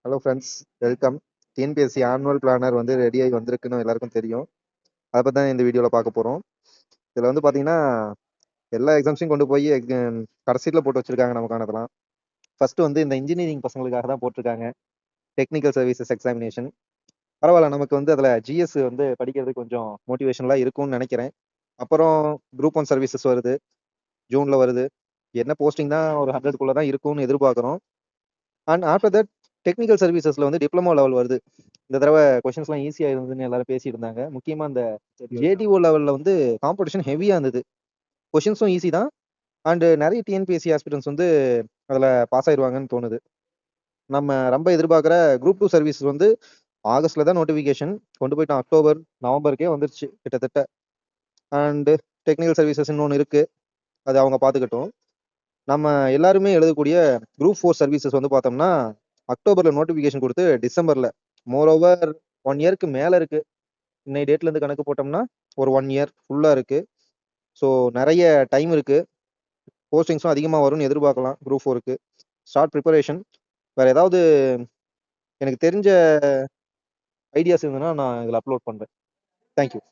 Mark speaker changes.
Speaker 1: Hello friends, welcome. TNPSC annual planar வந்து ரெடியாகி வந்திருக்குன்னு எல்லாருக்கும் தெரியும். அதை பற்றி தான் இந்த வீடியோவில் பார்க்க போகிறோம். இதில் வந்து பார்த்தீங்கன்னா எல்லா எக்ஸாம்ஸையும் கொண்டு போய் கடைசியில் போட்டு வச்சுருக்காங்க நமக்கானதெல்லாம். ஃபர்ஸ்ட் வந்து இந்த இன்ஜினியரிங் பசங்களுக்காக தான் போட்டிருக்காங்க. டெக்னிக்கல் சர்வீசஸ் எக்ஸாமினேஷன் பரவாயில்ல, நமக்கு வந்து அதில் ஜிஎஸ் வந்து படிக்கிறதுக்கு கொஞ்சம் மோட்டிவேஷனலாக இருக்கும்னு நினைக்கிறேன். அப்புறம் குரூப் 1 சர்வீசஸ் வருது, ஜூனில் வருது. என்ன போஸ்டிங் தான் ஒரு 100க்குள்ளே தான் இருக்கும்னு எதிர்பார்க்குறோம். அண்ட் ஆஃப்டர் தட் டெக்னிக்கல் சர்வீசஸ்ல வந்து டிப்ளமோ லெவல் வருது. இந்த தடவை கொஷின்ஸ்லாம் ஈஸியாக இருந்ததுன்னு எல்லாரும் பேசிட்டு இருந்தாங்க. முக்கியமாக இந்த ஜேடிஓ லெவலில் வந்து காம்படிஷன் ஹெவியாக இருந்தது. கொஷின்ஸும் ஈஸி தான். அண்டு நிறைய டிஎன்பிஎஸ்சி ஆஸ்பிரன்ஸ் வந்து அதில் பாஸ் ஆயிடுவாங்கன்னு தோணுது. நம்ம ரொம்ப எதிர்பார்க்குற குரூப் 2 சர்வீஸ் வந்து ஆகஸ்ட்ல தான் நோட்டிஃபிகேஷன் கொண்டு போயிட்டோம். அக்டோபர் நவம்பருக்கே வந்துருச்சு கிட்டத்தட்ட. அண்டு டெக்னிக்கல் சர்வீசஸ் இன்னொன்று இருக்குது, அது அவங்க பார்த்துக்கட்டும். நம்ம எல்லாருமே எழுதக்கூடிய குரூப் 4 சர்வீசஸ் வந்து பார்த்தோம்னா அக்டோபர்ல நோட்டிஃபிகேஷன் கொடுத்து டிசம்பர்ல மோரோவர் 1 இயருக்கு மேல இருக்கு. இன்னை டேட்ல இருந்து கணக்கு போட்டோம்னா ஒரு 1 இயர் ஃபுல்லா இருக்கு. ஸோ நிறைய டைம் இருக்கு. போஸ்டிங்ஸும் அதிகமாக வரும்னு எதிர்பார்க்கலாம் குரூப் 4க்கு. Start preparation. வேற ஏதாவது எனக்கு தெரிஞ்ச ஐடியாஸ் இருந்ததுன்னா நான் இதில் அப்லோட் பண்றேன். தேங்க்யூ.